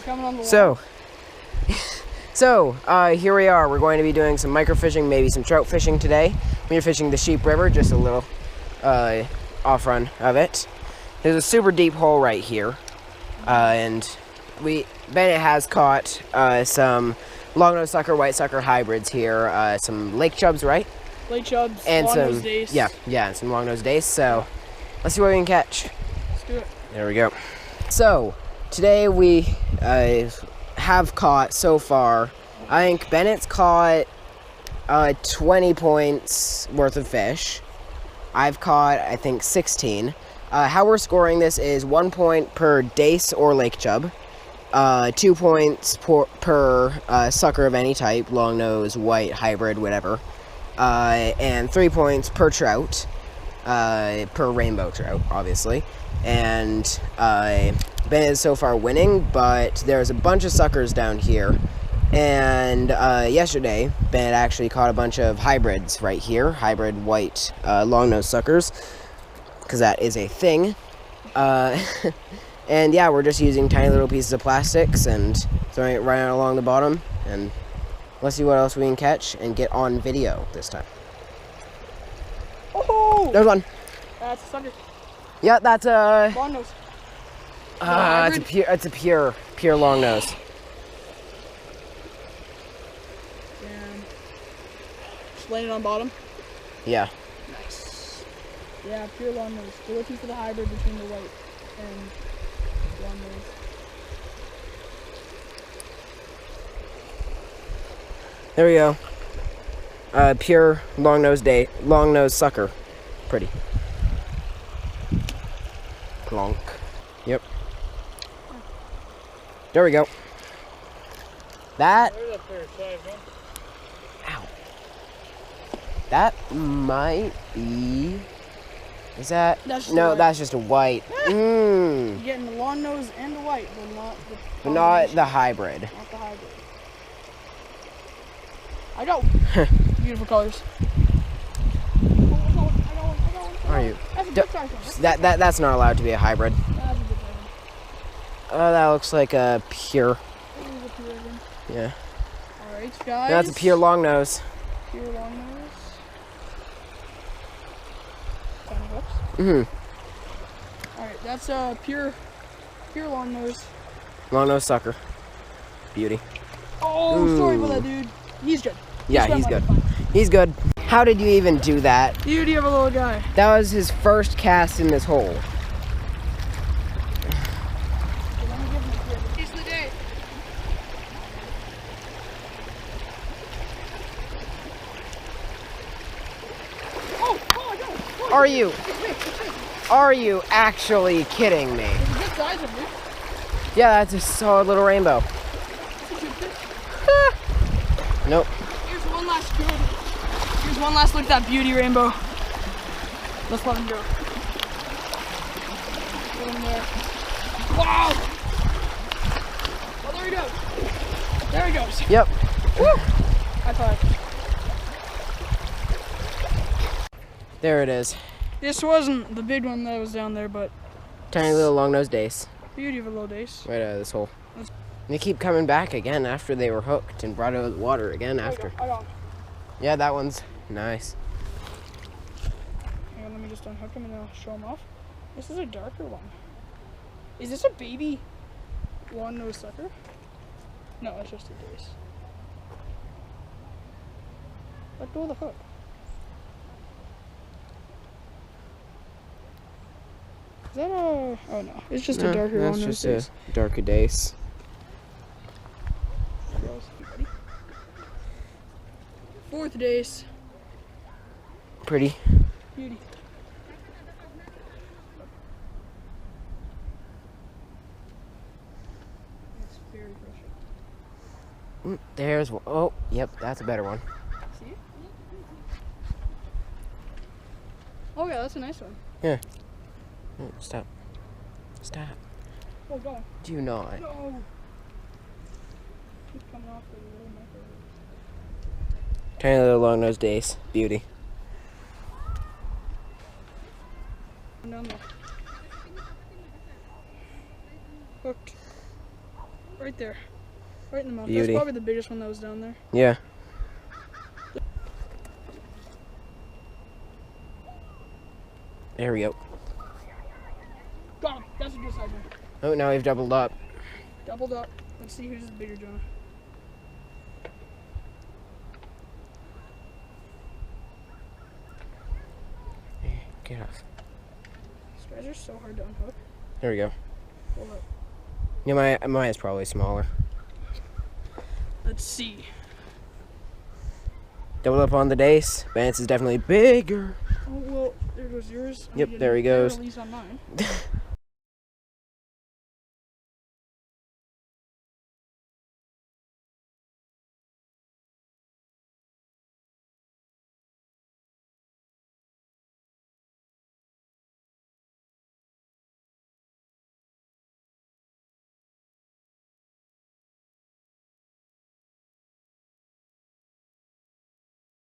Coming on the So, here we are. We're going to be doing some microfishing, maybe some trout fishing today. We're fishing the Sheep River, just a little off-run of it. There's a super deep hole right here, and Bennett has caught some long-nosed sucker, white sucker hybrids here, some lake chubs, right? Lake chubs, and long-nosed dace. Yeah, and some long-nosed dace. So, let's see what we can catch. Let's do it. There we go. So, today we have caught so far, I think Bennett's caught 20 points worth of fish. I've caught, I think, 16. How we're scoring this is 1 point per dace or lake chub, 2 points per sucker of any type, long nose, white, hybrid, whatever, and 3 points per trout, per rainbow trout, obviously. And Bennett is so far winning, but there's a bunch of suckers down here. And yesterday, Bennett actually caught a bunch of hybrids right here, hybrid white long-nosed suckers, because that is a thing. And yeah, we're just using tiny little pieces of plastics and throwing it right out along the bottom. And let's see what else we can catch and get on video this time. Oh! There's one. That's a sucker. Yeah, that's a Long nose. it's a pure long nose. Just laying it on bottom. Yeah. Nice. Yeah, pure long nose. We're looking for the hybrid between the white and long nose. There we go. Pure long nose sucker. Pretty. Clonk. Yep. There we go. That. Ow. That might be. Is that? That's No, that's just a white. You're getting the long nose and the white, but not the hybrid. Not the hybrid. I got beautiful colors. Are you? That's a good size one. That's not allowed to be a hybrid. That's a good size one. That looks like a pure. This is a pure one. Yeah. Alright, guys. That's a pure long nose. Pure long nose. Tiny hooks. Alright, that's a pure long nose. Long nose sucker. Beauty. Oh, sorry about that, dude. He's good. Yeah, he's good. He's good. How did you even do that? Beauty of a little guy. That was his first cast in this hole. Are you actually kidding me? It's a good size of it. Yeah, that's a solid little rainbow. Nope. Here's one last look at that beauty rainbow. Let's let him go. Get him there. Wow! Oh, there he goes. There he goes. Yep. Woo! High five. There it is. This wasn't the big one that was down there, but Tiny little long-nosed dace. beauty of a little dace. Right out of this hole. And they keep coming back again after they were hooked and brought out of the water again after. I got him. Yeah, that one's nice. Hang on, let me just unhook him and then I'll show him off. This is a darker one. Is this a baby long-nosed sucker? No, it's just a dace. Let go of the hook. Is that a... Oh no, it's just a darker that's long-nosed just dace. a darker dace. Ready? Fourth dace. Pretty. Beauty. It's very fresh. There's one. Oh, yep, that's a better one. See it? Oh yeah, that's a nice one. Yeah. Oh, stop. Stop. Oh, go on. Do not. No. Keep coming off the little micro. Tiny little long-nosed dace. Beauty. Down there. Hooked. Right there. Right in the mouth. Beauty. That's probably the biggest one that was down there. Yeah. There we go. Got him. That's a good size one. Oh, now we've doubled up. Doubled up. Let's see who's the bigger, Jonah. Get off. These guys are so hard to unhook. There we go. Hold up. Yeah, mine is probably smaller. Let's see. Double up on the dace. Bennett's is definitely bigger. Oh, well, there goes yours. Yep, there he goes. Release on mine.